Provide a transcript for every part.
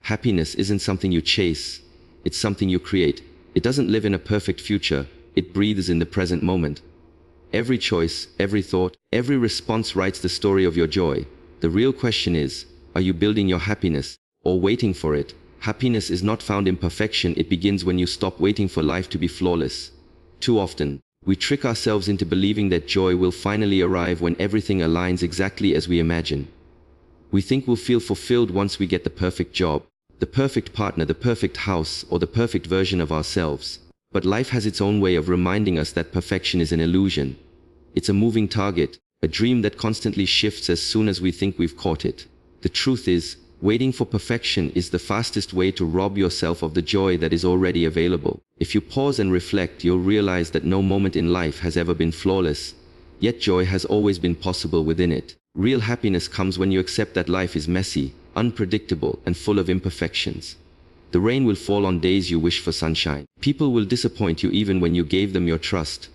Happiness isn't something you chase, it's something you create. It doesn't live in a perfect future, it breathes in the present moment. Every choice, every thought, every response writes the story of your joy. The real question is, are you building your happiness, or waiting for it? Happiness is not found in perfection, it begins when you stop waiting for life to be flawless. Too often, we trick ourselves into believing that joy will finally arrive when everything aligns exactly as we imagine. We think we'll feel fulfilled once we get the perfect job, the perfect partner, the perfect house, or the perfect version of ourselves. But life has its own way of reminding us that perfection is an illusion. It's a moving target, a dream that constantly shifts as soon as we think we've caught it. The truth is, waiting for perfection is the fastest way to rob yourself of the joy that is already available. If you pause and reflect, you'll realize that no moment in life has ever been flawless, yet joy has always been possible within it. Real happiness comes when you accept that life is messy, unpredictable, and full of imperfections. The rain will fall on days you wish for sunshine. People will disappoint you even when you gave them your trust.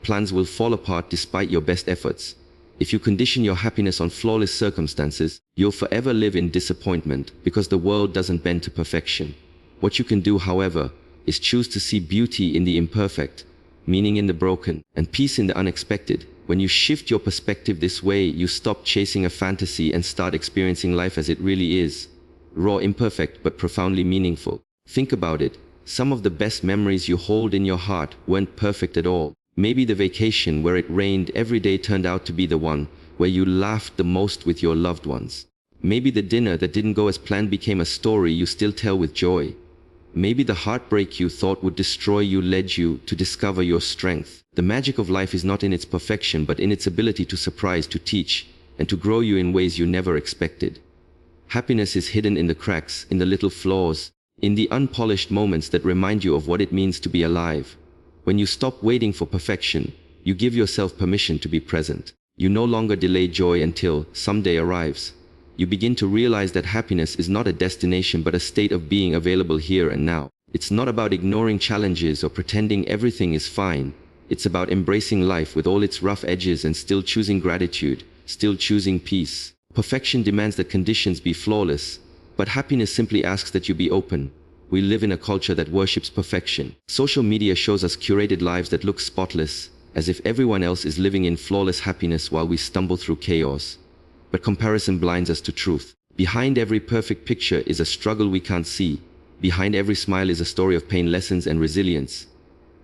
Plans will fall apart despite your best efforts. If you condition your happiness on flawless circumstances, you'll forever live in disappointment because the world doesn't bend to perfection. What you can do, however, is choose to see beauty in the imperfect, meaning in the broken, and peace in the unexpected. When you shift your perspective this way, you stop chasing a fantasy and start experiencing life as it really is. Raw, imperfect, but profoundly meaningful. Think about it. Some of the best memories you hold in your heart weren't perfect at all. Maybe the vacation where it rained every day turned out to be the one where you laughed the most with your loved ones. Maybe the dinner that didn't go as planned became a story you still tell with joy. Maybe the heartbreak you thought would destroy you led you to discover your strength. The magic of life is not in its perfection, but in its ability to surprise, to teach, and to grow you in ways you never expected. Happiness is hidden in the cracks, in the little flaws, in the unpolished moments that remind you of what it means to be alive. When you stop waiting for perfection, you give yourself permission to be present. You no longer delay joy until someday arrives. You begin to realize that happiness is not a destination but a state of being available here and now. It's not about ignoring challenges or pretending everything is fine. It's about embracing life with all its rough edges and still choosing gratitude, still choosing peace. Perfection demands that conditions be flawless, but happiness simply asks that you be open. We live in a culture that worships perfection. Social media shows us curated lives that look spotless, as if everyone else is living in flawless happiness while we stumble through chaos. But comparison blinds us to truth. Behind every perfect picture is a struggle we can't see. Behind every smile is a story of pain, lessons, and resilience.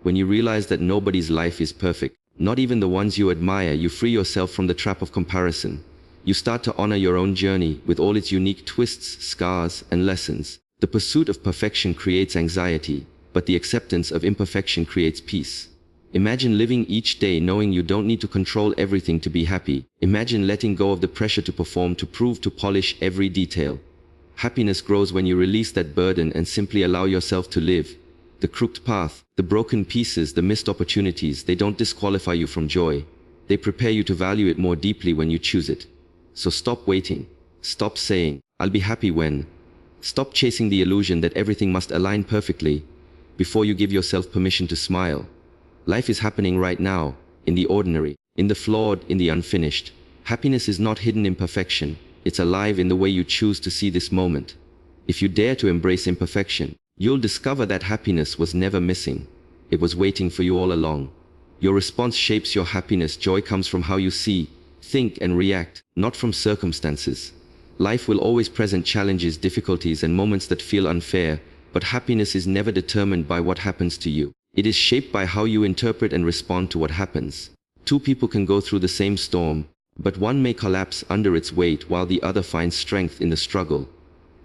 When you realize that nobody's life is perfect, not even the ones you admire, you free yourself from the trap of comparison. You start to honor your own journey with all its unique twists, scars, and lessons. The pursuit of perfection creates anxiety, but the acceptance of imperfection creates peace. Imagine living each day knowing you don't need to control everything to be happy. Imagine letting go of the pressure to perform, to prove, to polish every detail. Happiness grows when you release that burden and simply allow yourself to live. The crooked path, the broken pieces, the missed opportunities, they don't disqualify you from joy. They prepare you to value it more deeply when you choose it. So stop waiting. Stop saying, "I'll be happy when." Stop chasing the illusion that everything must align perfectly before you give yourself permission to smile. Life is happening right now, in the ordinary, in the flawed, in the unfinished. Happiness is not hidden in perfection. It's alive in the way you choose to see this moment. If you dare to embrace imperfection, you'll discover that happiness was never missing. It was waiting for you all along. Your response shapes your happiness. Joy comes from how you see, think, and react, not from circumstances. Life will always present challenges, difficulties, and moments that feel unfair, but happiness is never determined by what happens to you. It is shaped by how you interpret and respond to what happens. Two people can go through the same storm, but one may collapse under its weight while the other finds strength in the struggle.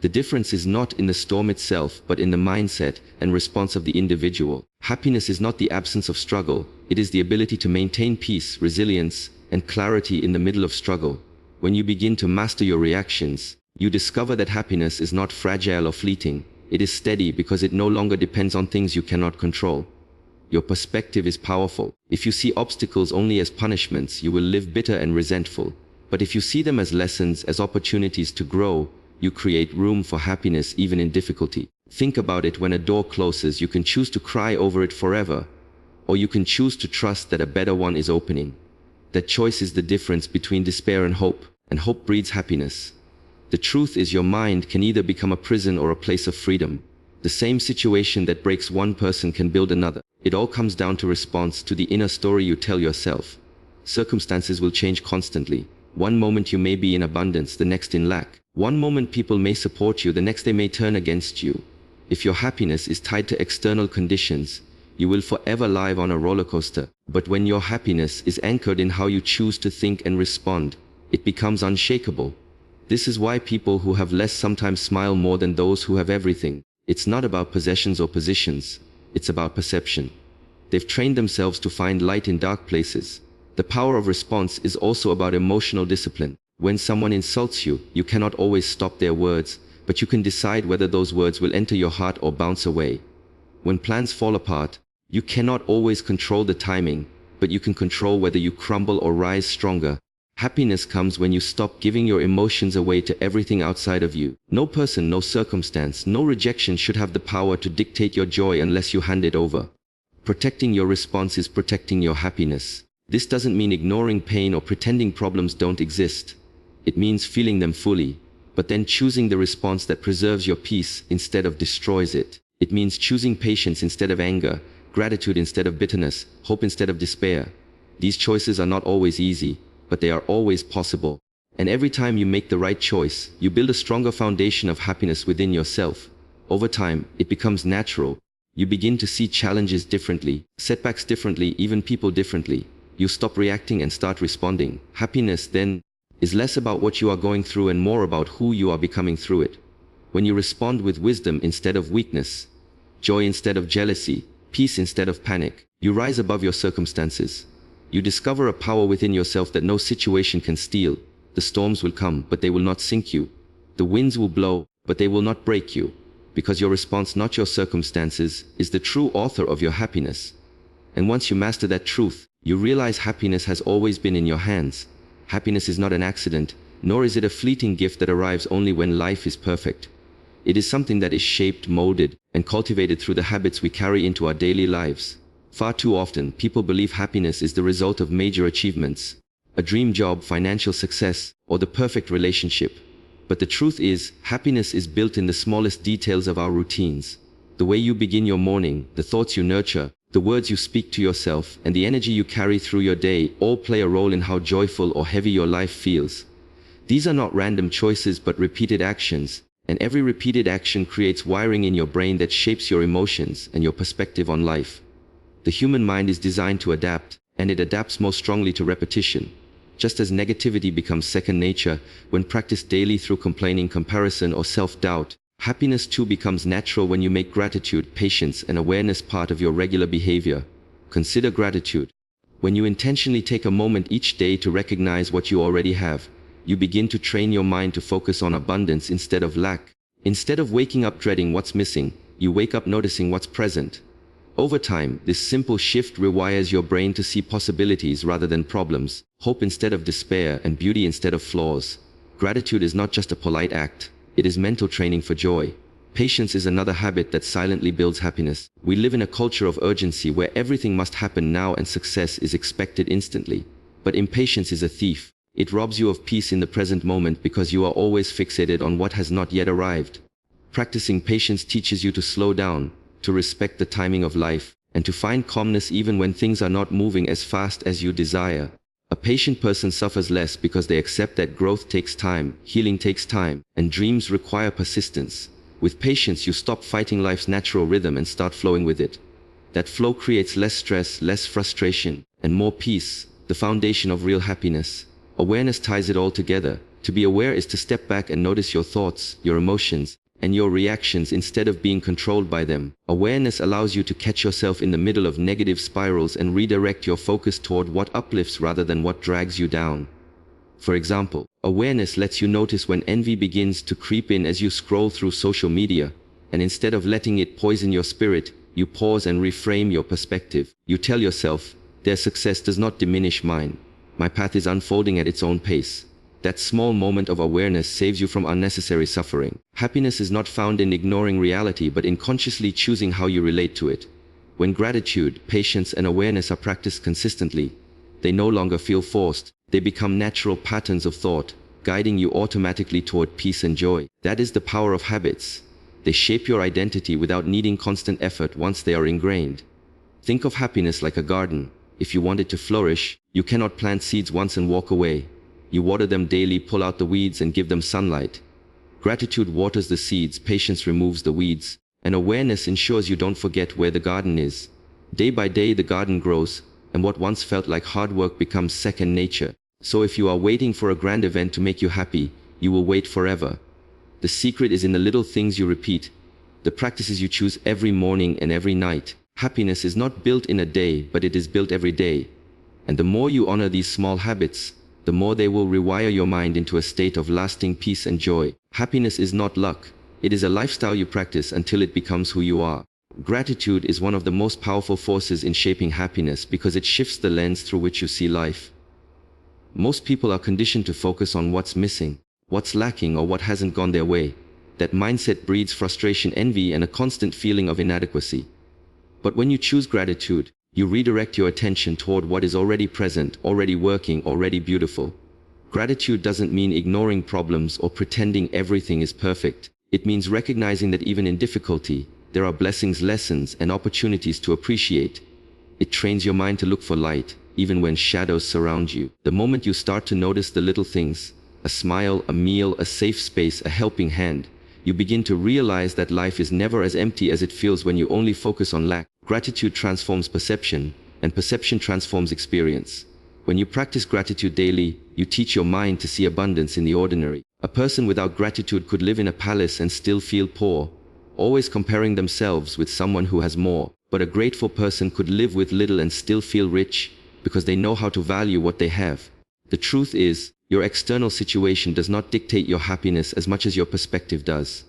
The difference is not in the storm itself, but in the mindset and response of the individual. Happiness is not the absence of struggle, it is the ability to maintain peace, resilience, and clarity in the middle of struggle. When you begin to master your reactions, you discover that happiness is not fragile or fleeting. It is steady because it no longer depends on things you cannot control. Your perspective is powerful. If you see obstacles only as punishments, you will live bitter and resentful. But if you see them as lessons, as opportunities to grow, you create room for happiness even in difficulty. Think about it. When a door closes, you can choose to cry over it forever, or you can choose to trust that a better one is opening. That choice is the difference between despair and hope breeds happiness. The truth is your mind can either become a prison or a place of freedom. The same situation that breaks one person can build another. It all comes down to response to the inner story you tell yourself. Circumstances will change constantly. One moment you may be in abundance, the next in lack. One moment people may support you, the next they may turn against you. If your happiness is tied to external conditions, you will forever live on a roller coaster. But when your happiness is anchored in how you choose to think and respond, it becomes unshakable. This is why people who have less sometimes smile more than those who have everything. It's not about possessions or positions. It's about perception. They've trained themselves to find light in dark places. The power of response is also about emotional discipline. When someone insults you, you cannot always stop their words, but you can decide whether those words will enter your heart or bounce away. When plans fall apart, you cannot always control the timing, but you can control whether you crumble or rise stronger. Happiness comes when you stop giving your emotions away to everything outside of you. No person, no circumstance, no rejection should have the power to dictate your joy unless you hand it over. Protecting your response is protecting your happiness. This doesn't mean ignoring pain or pretending problems don't exist. It means feeling them fully, but then choosing the response that preserves your peace instead of destroys it. It means choosing patience instead of anger, gratitude instead of bitterness, hope instead of despair. These choices are not always easy, but they are always possible. And every time you make the right choice, you build a stronger foundation of happiness within yourself. Over time, it becomes natural. You begin to see challenges differently, setbacks differently, even people differently. You stop reacting and start responding. Happiness, then, is less about what you are going through and more about who you are becoming through it. When you respond with wisdom instead of weakness, joy instead of jealousy, peace instead of panic, you rise above your circumstances. You discover a power within yourself that no situation can steal. The storms will come, but they will not sink you. The winds will blow, but they will not break you. Because your response, not your circumstances, is the true author of your happiness. And once you master that truth, you realize happiness has always been in your hands. Happiness is not an accident, nor is it a fleeting gift that arrives only when life is perfect. It is something that is shaped, molded, and cultivated through the habits we carry into our daily lives. Far too often, people believe happiness is the result of major achievements, a dream job, financial success, or the perfect relationship. But the truth is, happiness is built in the smallest details of our routines. The way you begin your morning, the thoughts you nurture, the words you speak to yourself, and the energy you carry through your day all play a role in how joyful or heavy your life feels. These are not random choices but repeated actions, and every repeated action creates wiring in your brain that shapes your emotions and your perspective on life. The human mind is designed to adapt, and it adapts most strongly to repetition. Just as negativity becomes second nature when practiced daily through complaining, comparison, or self-doubt, happiness too becomes natural when you make gratitude, patience, and awareness part of your regular behavior. Consider gratitude. When you intentionally take a moment each day to recognize what you already have, you begin to train your mind to focus on abundance instead of lack. Instead of waking up dreading what's missing, you wake up noticing what's present. Over time, this simple shift rewires your brain to see possibilities rather than problems, hope instead of despair, and beauty instead of flaws. Gratitude is not just a polite act, it is mental training for joy. Patience is another habit that silently builds happiness. We live in a culture of urgency where everything must happen now and success is expected instantly. But impatience is a thief. It robs you of peace in the present moment because you are always fixated on what has not yet arrived. Practicing patience teaches you to slow down, to respect the timing of life, and to find calmness even when things are not moving as fast as you desire. A patient person suffers less because they accept that growth takes time, healing takes time, and dreams require persistence. With patience, you stop fighting life's natural rhythm and start flowing with it. That flow creates less stress, less frustration, and more peace, the foundation of real happiness. Awareness ties it all together. To be aware is to step back and notice your thoughts, your emotions, and your reactions instead of being controlled by them. Awareness allows you to catch yourself in the middle of negative spirals and redirect your focus toward what uplifts rather than what drags you down. For example, awareness lets you notice when envy begins to creep in as you scroll through social media, and instead of letting it poison your spirit, you pause and reframe your perspective. You tell yourself, their success does not diminish mine. My path is unfolding at its own pace. That small moment of awareness saves you from unnecessary suffering. Happiness is not found in ignoring reality but in consciously choosing how you relate to it. When gratitude, patience, and awareness are practiced consistently, they no longer feel forced. They become natural patterns of thought, guiding you automatically toward peace and joy. That is the power of habits. They shape your identity without needing constant effort once they are ingrained. Think of happiness like a garden. If you want it to flourish, you cannot plant seeds once and walk away. You water them daily, pull out the weeds, and give them sunlight. Gratitude waters the seeds, patience removes the weeds, and awareness ensures you don't forget where the garden is. Day by day, the garden grows, and what once felt like hard work becomes second nature. So if you are waiting for a grand event to make you happy, you will wait forever. The secret is in the little things you repeat, the practices you choose every morning and every night. Happiness is not built in a day, but it is built every day. And the more you honor these small habits, the more they will rewire your mind into a state of lasting peace and joy. Happiness is not luck. It is a lifestyle you practice until it becomes who you are. Gratitude is one of the most powerful forces in shaping happiness because it shifts the lens through which you see life. Most people are conditioned to focus on what's missing, what's lacking, or what hasn't gone their way. That mindset breeds frustration, envy, and a constant feeling of inadequacy. But when you choose gratitude, you redirect your attention toward what is already present, already working, already beautiful. Gratitude doesn't mean ignoring problems or pretending everything is perfect. It means recognizing that even in difficulty, there are blessings, lessons, and opportunities to appreciate. It trains your mind to look for light, even when shadows surround you. The moment you start to notice the little things, a smile, a meal, a safe space, a helping hand, you begin to realize that life is never as empty as it feels when you only focus on lack. Gratitude transforms perception, and perception transforms experience. When you practice gratitude daily, you teach your mind to see abundance in the ordinary. A person without gratitude could live in a palace and still feel poor, always comparing themselves with someone who has more. But a grateful person could live with little and still feel rich, because they know how to value what they have. The truth is, your external situation does not dictate your happiness as much as your perspective does.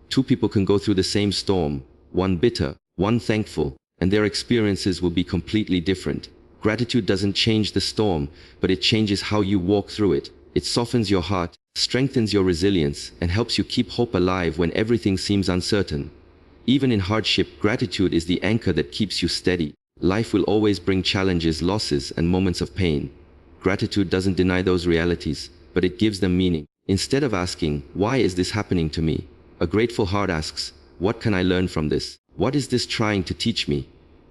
Two people can go through the same storm, one bitter, one thankful, and their experiences will be completely different. Gratitude doesn't change the storm, but it changes how you walk through it. It softens your heart, strengthens your resilience, and helps you keep hope alive when everything seems uncertain. Even in hardship, gratitude is the anchor that keeps you steady. Life will always bring challenges, losses, and moments of pain. Gratitude doesn't deny those realities, but it gives them meaning. Instead of asking, "Why is this happening to me?" a grateful heart asks, "What can I learn from this? What is this trying to teach me?"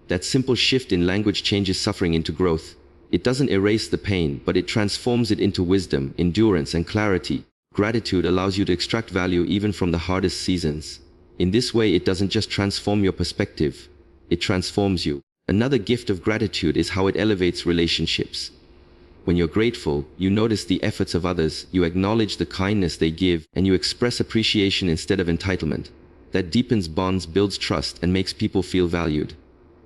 That simple shift in language changes suffering into growth. It doesn't erase the pain, but it transforms it into wisdom, endurance, and clarity. Gratitude allows you to extract value even from the hardest seasons. In this way, it doesn't just transform your perspective, it transforms you. Another gift of gratitude is how it elevates relationships. When you're grateful, you notice the efforts of others, you acknowledge the kindness they give, and you express appreciation instead of entitlement. That deepens bonds, builds trust, and makes people feel valued.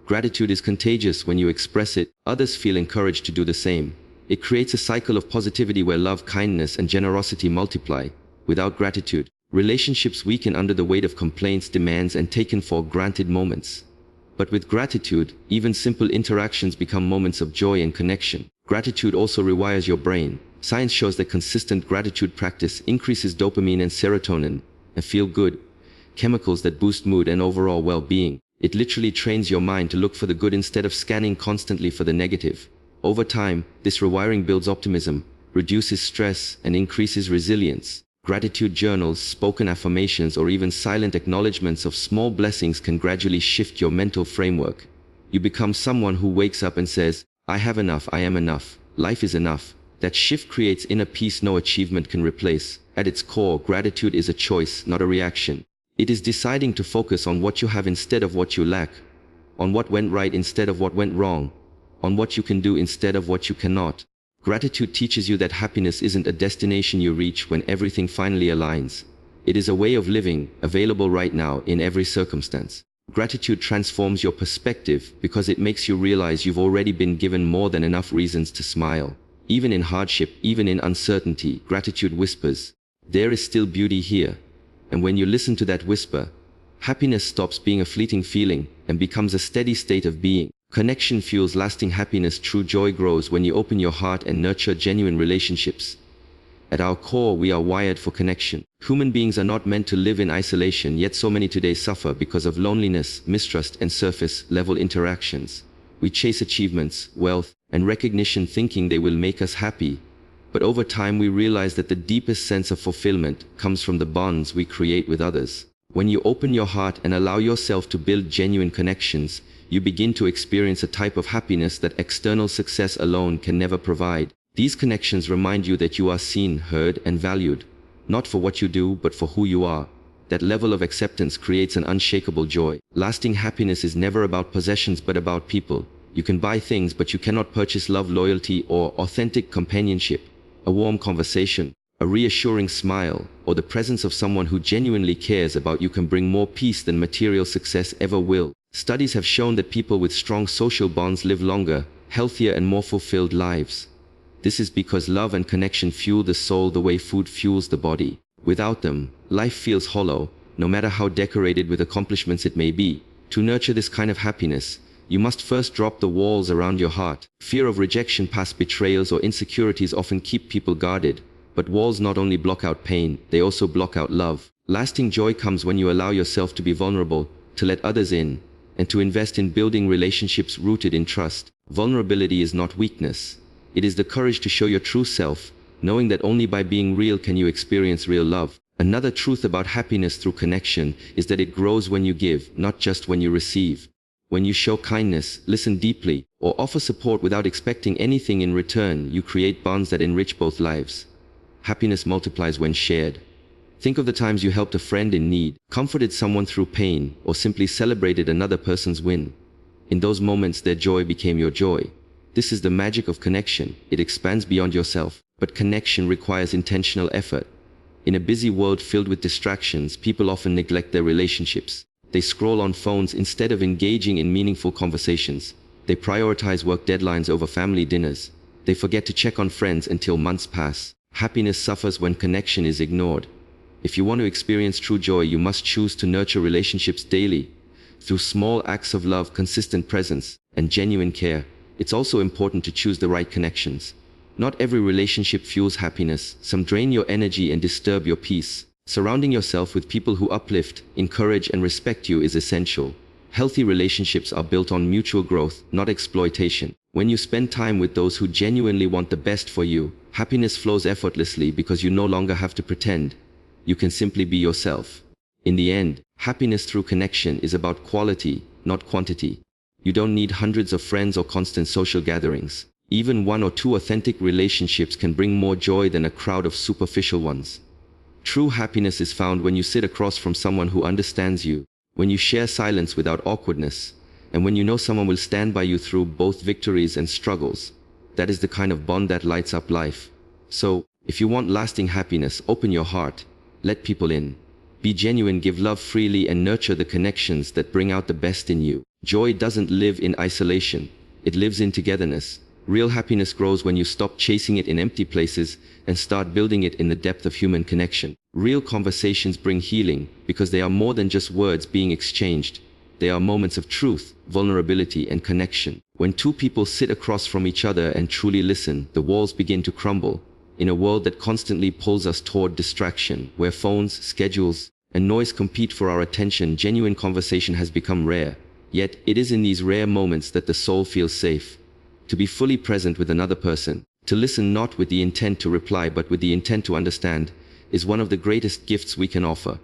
Gratitude is contagious. When you express it, others feel encouraged to do the same. It creates a cycle of positivity where love, kindness, and generosity multiply. Without gratitude, relationships weaken under the weight of complaints, demands, and taken for granted moments. But with gratitude, even simple interactions become moments of joy and connection. Gratitude also rewires your brain. Science shows that consistent gratitude practice increases dopamine and serotonin, and feel-good chemicals that boost mood and overall well-being. It literally trains your mind to look for the good instead of scanning constantly for the negative. Over time, this rewiring builds optimism, reduces stress, and increases resilience. Gratitude journals, spoken affirmations, or even silent acknowledgements of small blessings can gradually shift your mental framework. You become someone who wakes up and says, "I have enough, I am enough, life is enough." That shift creates inner peace no achievement can replace. At its core, gratitude is a choice, not a reaction. It is deciding to focus on what you have instead of what you lack, on what went right instead of what went wrong, on what you can do instead of what you cannot. Gratitude teaches you that happiness isn't a destination you reach when everything finally aligns. It is a way of living, available right now in every circumstance. Gratitude transforms your perspective because it makes you realize you've already been given more than enough reasons to smile. Even in hardship, even in uncertainty, gratitude whispers, "There is still beauty here." And when you listen to that whisper, happiness stops being a fleeting feeling and becomes a steady state of being. Connection fuels lasting happiness. True joy grows when you open your heart and nurture genuine relationships. At our core, we are wired for connection. Human beings are not meant to live in isolation, yet so many today suffer because of loneliness, mistrust, and surface-level interactions. We chase achievements, wealth, and recognition thinking they will make us happy. But over time we realize that the deepest sense of fulfillment comes from the bonds we create with others. When you open your heart and allow yourself to build genuine connections, you begin to experience a type of happiness that external success alone can never provide. These connections remind you that you are seen, heard, and valued, not for what you do, but for who you are. That level of acceptance creates an unshakable joy. Lasting happiness is never about possessions, but about people. You can buy things, but you cannot purchase love, loyalty, or authentic companionship. A warm conversation, a reassuring smile, or the presence of someone who genuinely cares about you can bring more peace than material success ever will. Studies have shown that people with strong social bonds live longer, healthier, and more fulfilled lives. This is because love and connection fuel the soul the way food fuels the body. Without them, life feels hollow, no matter how decorated with accomplishments it may be. To nurture this kind of happiness, you must first drop the walls around your heart. Fear of rejection, past betrayals, or insecurities often keep people guarded. But walls not only block out pain, they also block out love. Lasting joy comes when you allow yourself to be vulnerable, to let others in, and to invest in building relationships rooted in trust. Vulnerability is not weakness. It is the courage to show your true self, knowing that only by being real can you experience real love. Another truth about happiness through connection is that it grows when you give, not just when you receive. When you show kindness, listen deeply, or offer support without expecting anything in return, you create bonds that enrich both lives. Happiness multiplies when shared. Think of the times you helped a friend in need, comforted someone through pain, or simply celebrated another person's win. In those moments, their joy became your joy. This is the magic of connection. It expands beyond yourself. But connection requires intentional effort. In a busy world filled with distractions, people often neglect their relationships. They scroll on phones instead of engaging in meaningful conversations. They prioritize work deadlines over family dinners. They forget to check on friends until months pass. Happiness suffers when connection is ignored. If you want to experience true joy, you must choose to nurture relationships daily. Through small acts of love, consistent presence, and genuine care. It's also important to choose the right connections. Not every relationship fuels happiness. Some drain your energy and disturb your peace. Surrounding yourself with people who uplift, encourage, and respect you is essential. Healthy relationships are built on mutual growth, not exploitation. When you spend time with those who genuinely want the best for you, happiness flows effortlessly because you no longer have to pretend. You can simply be yourself. In the end, happiness through connection is about quality, not quantity. You don't need hundreds of friends or constant social gatherings. Even one or two authentic relationships can bring more joy than a crowd of superficial ones. True happiness is found when you sit across from someone who understands you, when you share silence without awkwardness, and when you know someone will stand by you through both victories and struggles. That is the kind of bond that lights up life. So, if you want lasting happiness, open your heart, let people in. Be genuine, give love freely, and nurture the connections that bring out the best in you. Joy doesn't live in isolation. It lives in togetherness. Real happiness grows when you stop chasing it in empty places and start building it in the depth of human connection. Real conversations bring healing because they are more than just words being exchanged. They are moments of truth, vulnerability, and connection. When two people sit across from each other and truly listen, the walls begin to crumble. In a world that constantly pulls us toward distraction, where phones, schedules, and noise compete for our attention, genuine conversation has become rare. Yet, it is in these rare moments that the soul feels safe. To be fully present with another person, to listen not with the intent to reply but with the intent to understand, is one of the greatest gifts we can offer.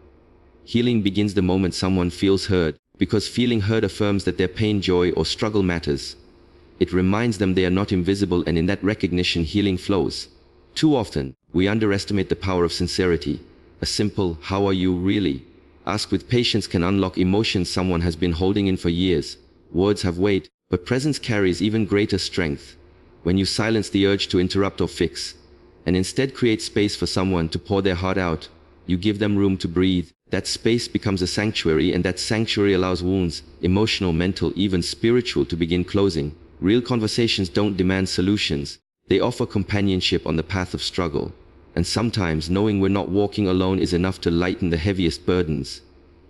Healing begins the moment someone feels heard, because feeling heard affirms that their pain, joy, or struggle matters. It reminds them they are not invisible, and in that recognition, healing flows. Too often, we underestimate the power of sincerity. A simple, "How are you really?" asked with patience can unlock emotions someone has been holding in for years. Words have weight, but presence carries even greater strength. When you silence the urge to interrupt or fix, and instead create space for someone to pour their heart out, you give them room to breathe. That space becomes a sanctuary, and that sanctuary allows wounds, emotional, mental, even spiritual, to begin closing. Real conversations don't demand solutions. They offer companionship on the path of struggle. And sometimes knowing we're not walking alone is enough to lighten the heaviest burdens.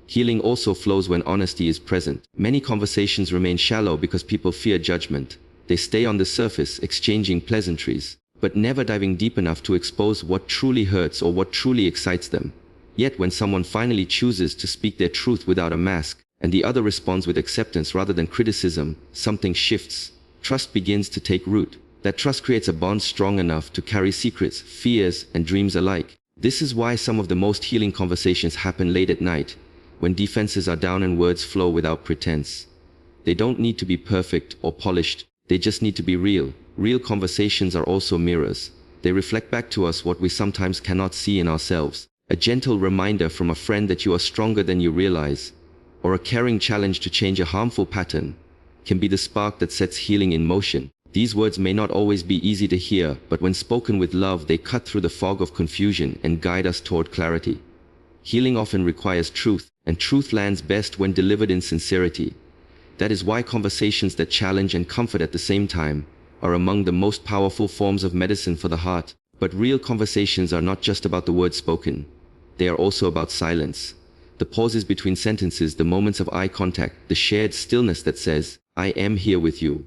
Healing also flows when honesty is present. Many conversations remain shallow because people fear judgment. They stay on the surface, exchanging pleasantries, but never diving deep enough to expose what truly hurts or what truly excites them. Yet when someone finally chooses to speak their truth without a mask, and the other responds with acceptance rather than criticism, something shifts. Trust begins to take root. That trust creates a bond strong enough to carry secrets, fears, and dreams alike. This is why some of the most healing conversations happen late at night, when defenses are down and words flow without pretense. They don't need to be perfect or polished, they just need to be real. Real conversations are also mirrors. They reflect back to us what we sometimes cannot see in ourselves. A gentle reminder from a friend that you are stronger than you realize, or a caring challenge to change a harmful pattern, can be the spark that sets healing in motion. These words may not always be easy to hear, but when spoken with love, they cut through the fog of confusion and guide us toward clarity. Healing often requires truth, and truth lands best when delivered in sincerity. That is why conversations that challenge and comfort at the same time are among the most powerful forms of medicine for the heart. But real conversations are not just about the words spoken. They are also about silence. The pauses between sentences, the moments of eye contact, the shared stillness that says, "I am here with you."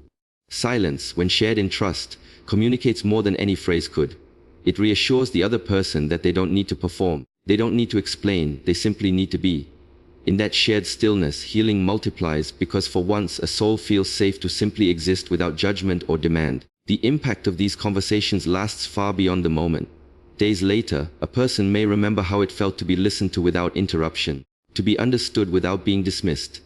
Silence, when shared in trust, communicates more than any phrase could. It reassures the other person that they don't need to perform. They don't need to explain, they simply need to be. In that shared stillness, healing multiplies because for once a soul feels safe to simply exist without judgment or demand. The impact of these conversations lasts far beyond the moment. Days later, a person may remember how it felt to be listened to without interruption, to be understood without being dismissed.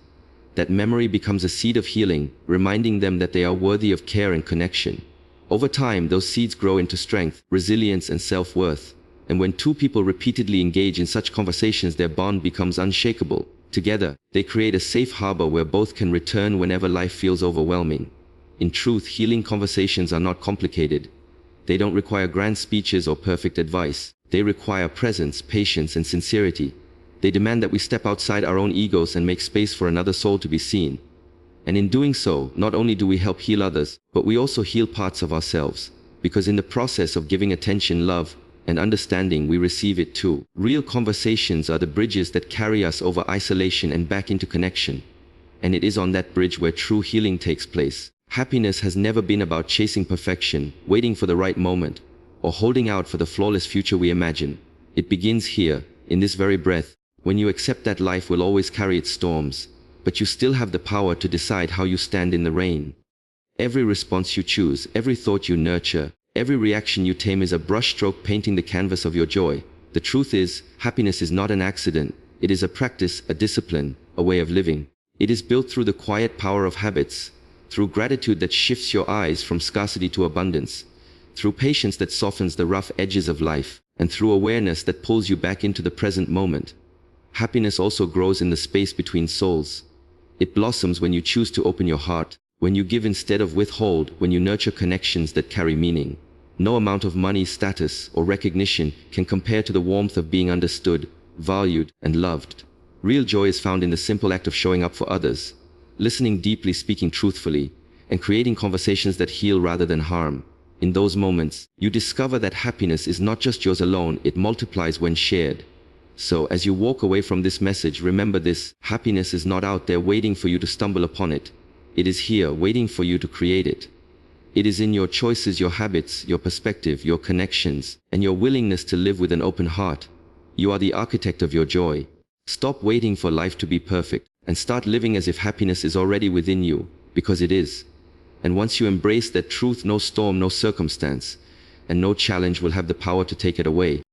That memory becomes a seed of healing, reminding them that they are worthy of care and connection. Over time, those seeds grow into strength, resilience, and self-worth. And when two people repeatedly engage in such conversations, their bond becomes unshakable. Together, they create a safe harbor where both can return whenever life feels overwhelming. In truth, healing conversations are not complicated. They don't require grand speeches or perfect advice. They require presence, patience, and sincerity. They demand that we step outside our own egos and make space for another soul to be seen. And in doing so, not only do we help heal others, but we also heal parts of ourselves. Because in the process of giving attention, love, and understanding, we receive it too. Real conversations are the bridges that carry us over isolation and back into connection. And it is on that bridge where true healing takes place. Happiness has never been about chasing perfection, waiting for the right moment, or holding out for the flawless future we imagine. It begins here, in this very breath, when you accept that life will always carry its storms, but you still have the power to decide how you stand in the rain. Every response you choose, every thought you nurture, every reaction you tame is a brushstroke painting the canvas of your joy. The truth is, happiness is not an accident. It is a practice, a discipline, a way of living. It is built through the quiet power of habits, through gratitude that shifts your eyes from scarcity to abundance, through patience that softens the rough edges of life, and through awareness that pulls you back into the present moment. Happiness also grows in the space between souls. It blossoms when you choose to open your heart, when you give instead of withhold, when you nurture connections that carry meaning. No amount of money, status, or recognition can compare to the warmth of being understood, valued, and loved. Real joy is found in the simple act of showing up for others, listening deeply, speaking truthfully, and creating conversations that heal rather than harm. In those moments, you discover that happiness is not just yours alone, it multiplies when shared. So, as you walk away from this message, remember this: happiness is not out there waiting for you to stumble upon it. It is here, waiting for you to create it. It is in your choices, your habits, your perspective, your connections, and your willingness to live with an open heart. You are the architect of your joy. Stop waiting for life to be perfect, and start living as if happiness is already within you, because it is. And once you embrace that truth, no storm, no circumstance, and no challenge will have the power to take it away.